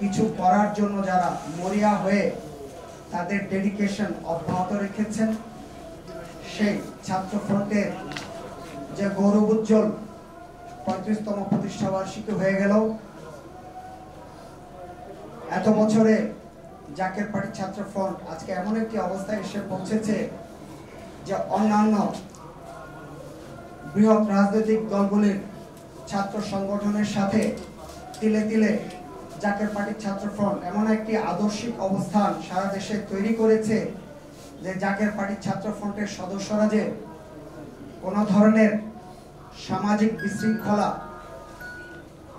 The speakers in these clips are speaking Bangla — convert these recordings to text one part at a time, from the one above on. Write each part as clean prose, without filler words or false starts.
কিছু করার জন্য যারা মরিয়া হয়ে তাদের ডেডিকেশন অব্যাহত রেখেছেন, সেই ছাত্র ফ্রন্টের যে গৌরবোজ্জ্বল 35তম প্রতিষ্ঠাবার্ষিকী হয়ে গেল, এত বছরে জাকের পার্টি ছাত্র ফ্রন্ট আজকে এমন একটি অবস্থায় এসে পৌঁছেছে যে অন্যান্য বৃহৎ রাজনৈতিক দলগুলির ছাত্র সংগঠনের সাথে তিলে তিলে জাকের পার্টি ছাত্র ফ্রন্ট এমন একটি আদর্শিক অবস্থান সারা দেশে তৈরি করেছে যে জাকের পার্টি ছাত্র ফ্রন্টের সদস্যরা যে কোনো ধরনের সামাজিক বিশৃঙ্খলা,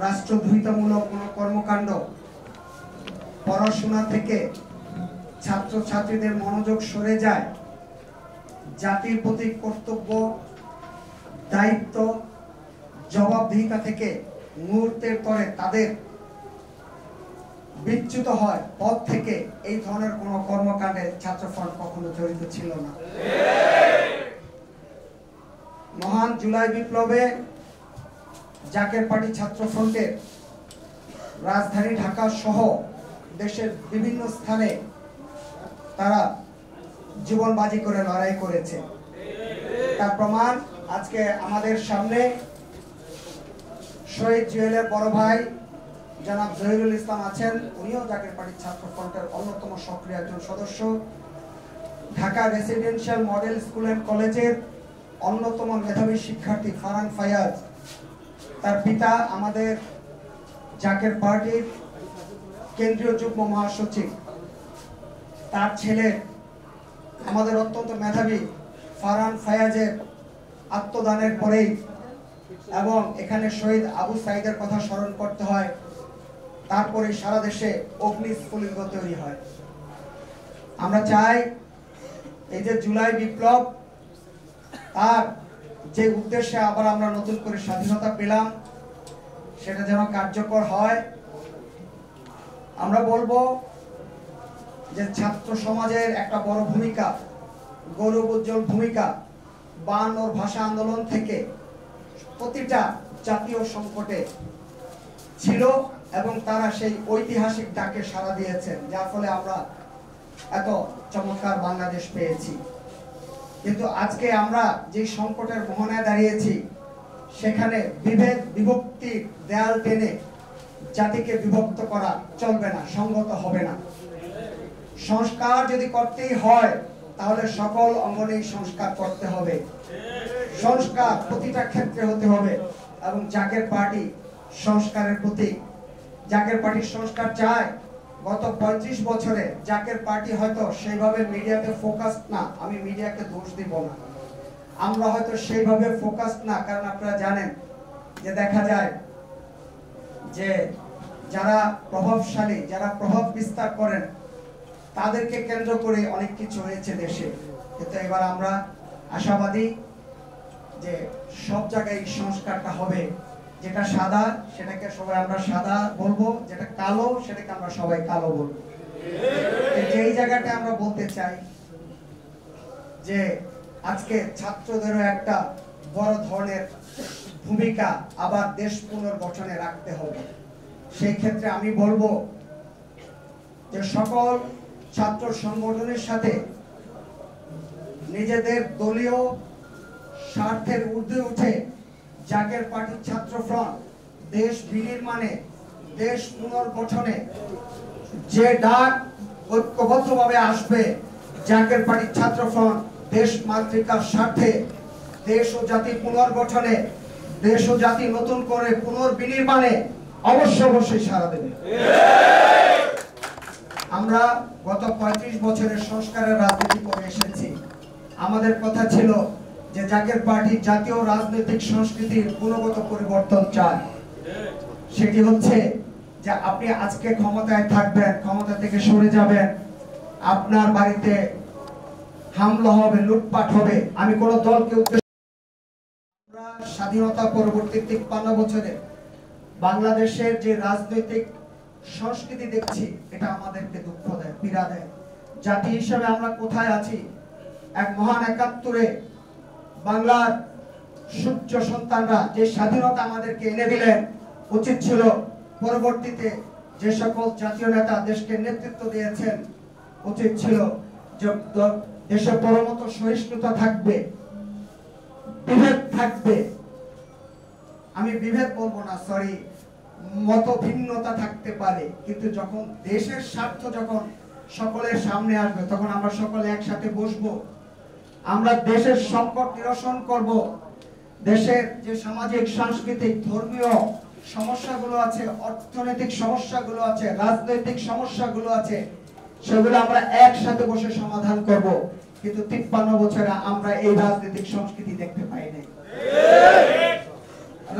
রাষ্ট্রদ্রোহিতামূলক কোনো কর্মকাণ্ড, পড়াশোনা থেকে ছাত্রছাত্রীদের মনোযোগ সরে যায়, জাতির প্রতি কর্তব্য, দায়িত্ব, জবাবদিহিতা থেকে মুহূর্তের পরে তাদের বিচ্যুত হয় পথ থেকে, এই ধরনের কোনো কর্মকাণ্ডে ছাত্র ফ্রন্ট কখনো জড়িত ছিল না। মহান জুলাই বিপ্লবে জাকের পার্টি ছাত্র ফ্রন্টের রাজধানী ঢাকা সহ দেশের বিভিন্ন স্থানে তারা জীবন বাজি করে লড়াই করেছে। তার প্রমাণ আজকে আমাদের সামনে শহীদ জুয়েলের বড় ভাই জনাব জহিরুল ইসলাম আছেন, উনিও জাকের পার্টি ছাত্র ফ্রন্টের অন্যতম সক্রিয় একজন সদস্য। Dhaka residential model school and কলেজের অন্যতম মেধাবী শিক্ষার্থী ফারহান ফায়াজ, তার পিতা আমাদের জাকের পার্টির কেন্দ্রীয় যুগ্ম মহাসচিব, তার ছেলে আমাদের অত্যন্ত মেধাবী ফারহান ফায়াজের আত্মদানের পরেই, এবং এখানে শহীদ আবু সাইদের কথা স্মরণ করতে হয়, তারপরে সারা দেশে অগ্নিস্ফুলিঙ্গ তৈরি হয়। আমরা চাই এই যে জুলাই বিপ্লব, তার যে উদ্দেশ্যে আবার আমরা নতুন করে স্বাধীনতা পেলাম, সেটা যেন কার্যকর হয়। আমরা বলবো যে ছাত্র সমাজের একটা বড় ভূমিকা, গৌরবোজ্জ্বল ভূমিকা 52 ভাষা আন্দোলন থেকে প্রতিটা জাতীয় সংকটে ছিল, এবং তারা সেই ঐতিহাসিক ডাকে সাড়া দিয়েছেন, যার ফলে আমরা এত চমৎকার বাংলাদেশ পেয়েছি। কিন্তু আজকে আমরা যে সংকটের মোহনায় দাঁড়িয়েছি, সেখানে বিভেদ বিভক্তির দেয়াল টেনে জাতিকে বিভক্ত করা চলবে না, সঙ্গত হবে না। সংস্কার যদি করতেই হয়, তাহলে সকল অঙ্গনেই সংস্কার করতে হবে, সংস্কার প্রতিটা ক্ষেত্রে হতে হবে। এবং জাকের পার্টি সংস্কারের প্রতীক। জাকের পার্টি সংস্কার চায়। গত 35 বছরে জাকের পার্টি হয়তো সেইভাবে মিডিয়াতে ফোকাস না, আমি মিডিয়াকে দোষ দিব না, আমরা হয়তো সেইভাবে ফোকাস না, কারণ আপনারা জানেন যে দেখা যায় যে যারা প্রভাবশালী, যারা প্রভাব বিস্তার করেন, তাদেরকে কেন্দ্র করে অনেক কিছু হয়েছে দেশে। কিন্তু এবার আমরা আশাবাদী যে সব জায়গায় সংস্কারটা হবে। যেটা সাদা সেটাকে সবাই আমরা সাদা বলবো, যেটা কালো সেটাকে আমরা সবাই কালো বলবো। যেই জায়গাটা আমরা বলতে চাই যে আজকে ছাত্রদেরও একটা বড় ধরনের ভূমিকা আবার দেশ পুনর্গঠনে রাখতে হবে। সেই ক্ষেত্রে আমি বলবো যে সকল ছাত্র সংগঠনের সাথে নিজেদের দলীয় স্বার্থের ঊর্ধ্বে উঠে জাকের পার্টির ছাত্র ফ্রন্ট দেশ বিনির্মাণে, দেশ পুনর্গঠনে যে ডাক ঐক্যবদ্ধভাবে আসবে, জাকের পার্টির ছাত্র ফ্রন্ট দেশ মাতৃকার স্বার্থে, দেশ ও জাতি পুনর্গঠনে, দেশ ও জাতি নতুন করে পুনর্বিনির্মাণে অবশ্যই সাড়া দেবে। আমরা গত 35 বছরের সংস্কারের রাজনীতি করে এসেছি। আমাদের কথা ছিল যে জাকের পার্টি জাতীয় রাজনৈতিক সংস্কৃতির গুণগত পরিবর্তন চায়। সেটি হচ্ছে যে আপনি আজকে ক্ষমতায় থাকবেন, ক্ষমতা থেকে সরে যাবেন, আপনার বাড়িতে হামলা হবে, লুটপাট হবে। আমি কোন দলকে উদ্দেশ্য, আমরা স্বাধীনতা পরবর্তী 53 বছরে বাংলাদেশের যে রাজনৈতিক সংস্কৃতি দেখছি, এটা আমাদেরকে দুঃখ দেয়, পীড়া দেয়। জাতি হিসেবে আমরা কোথায় আছি? এক মহান 71-এ বাংলার সূর্য সন্তানরা যে স্বাধীনতা আমাদেরকে এনে দিলেন, উচিত ছিল পরবর্তীতে যে সকল জাতীয় নেতা দেশকে নেতৃত্ব দিয়েছেন, উচিত ছিল যে দেশে পরমত সহিষ্ণুতা থাকবে, বিভেদ থাকবে, আমি বিভেদ বলবো না, সরি, মত ভিন্নতা থাকতে পারে, কিন্তু যখন দেশের স্বার্থ যখন সকলের সামনে আসবে তখন আমরা সকলে একসাথে বসবো, আমরা দেশের সংকট নিরসন করব, দেশের যে সামাজিক সাংস্কৃতিক ধর্মীয় সমস্যাগুলো আছে, অর্থনৈতিক সমস্যাগুলো আছে, রাজনৈতিক সমস্যাগুলো আছে, সেগুলো আমরা একসাথে বসে সমাধান করব। কিন্তু 53 বছরে আমরা এই রাজনৈতিক সংস্কৃতি দেখতে পাই নাই।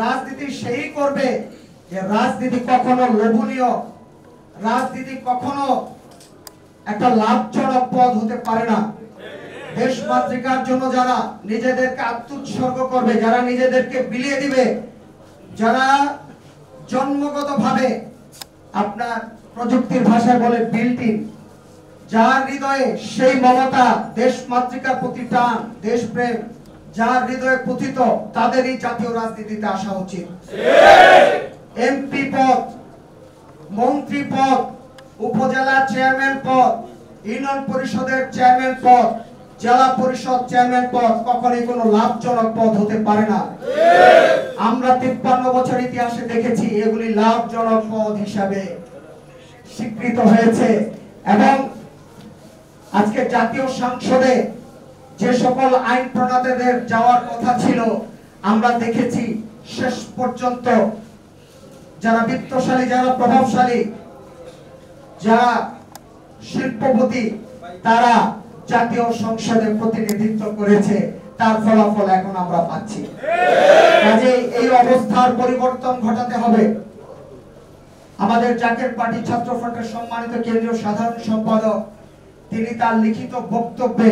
রাজনীতি সেই করবে যে রাজনীতি কখনো লোভনীয়, রাজনীতি কখনো একটা লাভজনক পদ হতে পারে না। দেশ মাতৃকার জন্য যারা নিজেদেরকে আত্মোৎসর্গ করবে, যারা নিজেদেরকে বিলিয়ে দিবে, যারা জন্মগতভাবে আপনার প্রযুক্তির ভাষায় বলে বিল্ট ইন, যার হৃদয়ে সেই মমতা, দেশ মাতৃকার প্রতি টান, দেশপ্রেম যার হৃদয়ে পতিত, তাদেরই জাতীয় রাজনীতিতে আসা উচিত। এমপি পদ, মন্ত্রী পদ, উপজেলা চেয়ারম্যান পদ, ইউনিয়ন পরিষদের চেয়ারম্যান পদ, জেলা পরিষদ চেয়ারম্যান পদ কখনোই কোনো লাভজনক পদ হতে পারে না। আমরা 53 বছর ইতিহাসে দেখেছি এগুলি লাভজনক পদ হিসাবে স্বীকৃত হয়েছে। এবং আজকে জাতীয় সংসদে যে সকল আইন প্রণেতাদের যাওয়ার কথা ছিল, আমরা দেখেছি শেষ পর্যন্ত যারা বিত্তশালী, যারা প্রভাবশালী, যারা শিল্পপতি, তারা জাতীয় সংসদে প্রতিনিধিত্ব করেছে, তার ফলাফল এখন আমরা পাচ্ছি। কাজেই এই অবস্থার পরিবর্তন ঘটাতে হবে। আমাদের জাকের পার্টি ছাত্র ফ্রন্টের সম্মানিত কেন্দ্রীয় সাধারণ সম্পাদক তিনি তার লিখিত বক্তব্যে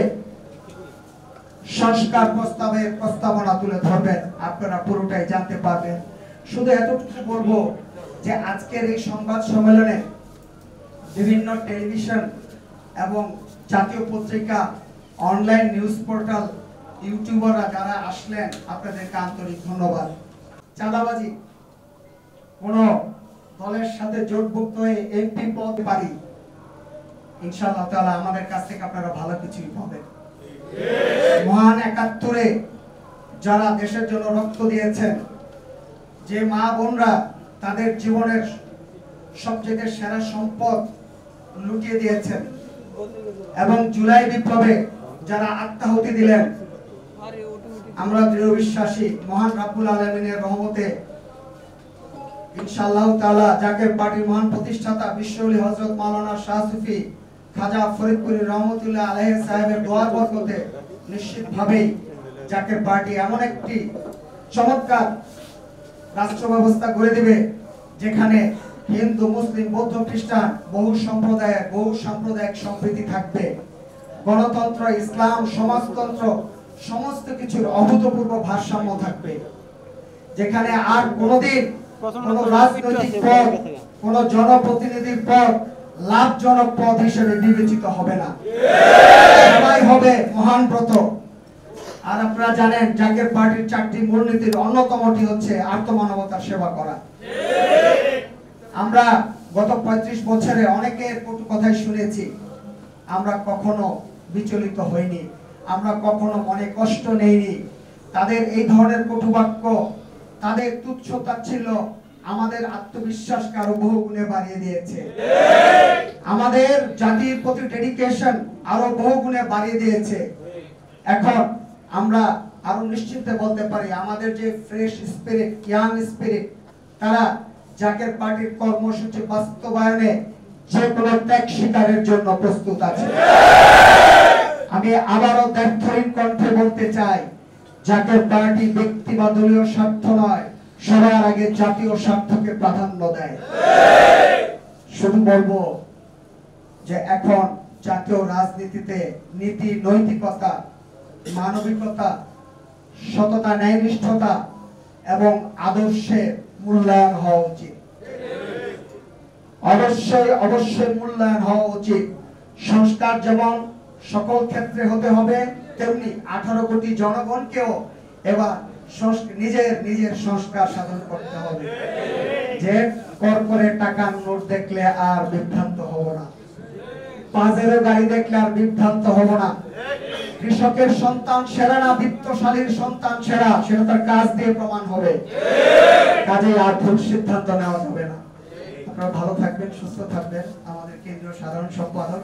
সংস্কার প্রস্তাবের প্রস্তাবনা তুলে ধরবেন, আপনারা পুরোটাই জানতে পারবেন। শুধু এতটুকু বলবো যে আজকের এই সংবাদ সম্মেলনে বিভিন্ন টেলিভিশন এবং জাতীয় পত্রিকা, অনলাইন নিউজ পোর্টাল, ইউটিউবাররা যারা আসলেন, আপনাদেরকে আন্তরিক ধন্যবাদ। চাঁদাবাজি কোন দলের সাথে জোটভুক্ত হয়ে এমপি পদ পারি, ইনশাআল্লাহ তাআলা আমাদের কাছ থেকে আপনারা ভালো কিছুই পাবেন। মহান ৭১-এ যারা দেশের জন্য রক্ত দিয়েছেন, যে মা বোনরা তাদের জীবনের সবচেয়ে সেরা সম্পদ লুটিয়ে দিয়েছেন, এবং জুলাই বিপ্লবে যারা আত্মাহুতি দিলেন, আমরা দৃঢ় বিশ্বাসী মহান রাব্বুল আলামিনের রহমতে ইনশাআল্লাহ তাআলা জাকের পার্টির মহান প্রতিষ্ঠাতা বিশ্বওলি হযরত মাওলানা শাহ সুফি খাজা ফরিদপুরি রহমতুল্লাহ আলাইহি সাহেবের দোয়ার বরকতে নিশ্চিতভাবেই জাকের পার্টি এমন একটি চমৎকার রাষ্ট্র ব্যবস্থা গড়ে দেবে যেখানে হিন্দু, মুসলিম, বৌদ্ধ, খ্রিস্টান বহু সাম্প্রদায়িক সম্প্রীতি থাকবে, গণতন্ত্র, ইসলাম, সমাজতন্ত্র সমস্ত কিছুর অভূতপূর্ব ভারসাম্য থাকবে, যেখানে আর কোনোদিন কোন রাজনৈতিক পদ, কোন জনপ্রতিনিধির পদ লাভজনক পদ হিসেবে বিবেচিত হবে না, সবাই হবে মহান ব্রত। আর আপনারা জানেন জাকের পার্টির 4টি মূলনীতির অন্যতমটি হচ্ছে আত্মমানবতার সেবা করা। আমরা গত 35 বছরে অনেকের কটু কথাই শুনেছি, আমরা কখনো বিচলিত হইনি, আমরা কখনো মনে কষ্ট নেইনি। তাদের এই ধরনের কটুবাক্য, তাদের তুচ্ছ তাচ্ছিল্য আমাদের আত্মবিশ্বাসকে আরো বহু গুণে বাড়িয়ে দিয়েছে, আমাদের জাতির প্রতি ডেডিকেশন আরো বহু গুণে বাড়িয়ে দিয়েছে। এখন আমরা আরো নিশ্চিন্তে বলতে পারি আমাদের যে ফ্রেশ স্পিরিট, ইয়াং স্পিরিট, তারা জাকের পার্টির কর্মসূচি বাস্তবায়নে যে কোনো ত্যাগ স্বীকারের জন্য প্রস্তুত আছে। আমি আবারও দ্ব্যর্থহীন কণ্ঠে বলতে চাই, জাকের পার্টি ব্যক্তি বা দলীয় স্বার্থ নয়, সবার আগে জাতীয় স্বার্থকে প্রাধান্য দেয়। শুধু বলবো যে এখন জাতীয় রাজনীতিতে নীতি, নৈতিকতা, মানবিকতা, সততা, ন্যায়নিষ্ঠতা এবং আদর্শের মূল্যায়ন হওয়া উচিত। অবশ্যই মূল্যায়ন হওয়া উচিত। সংস্কার যেমন সকল ক্ষেত্রে হতে হবে, তেমনি 18 কোটি জনগণকেও এবার নিজের সংস্কার সাধন করতে হবে। যে কর্পোরেট টাকার নোট দেখলে আর বিভ্রান্ত হব না, পাজেরো গাড়ি দেখলে আর বিভ্রান্ত হব না। কৃষকের সন্তান সেরা না বিত্তশালীর সন্তান সেরা, সেটা তার কাজ দিয়ে প্রমাণ হবে। কাজেই আর ভুল সিদ্ধান্ত নেওয়া যাবে না। আপনারা ভালো থাকবেন, সুস্থ থাকবেন। আমাদের কেন্দ্রীয় সাধারণ সম্পাদক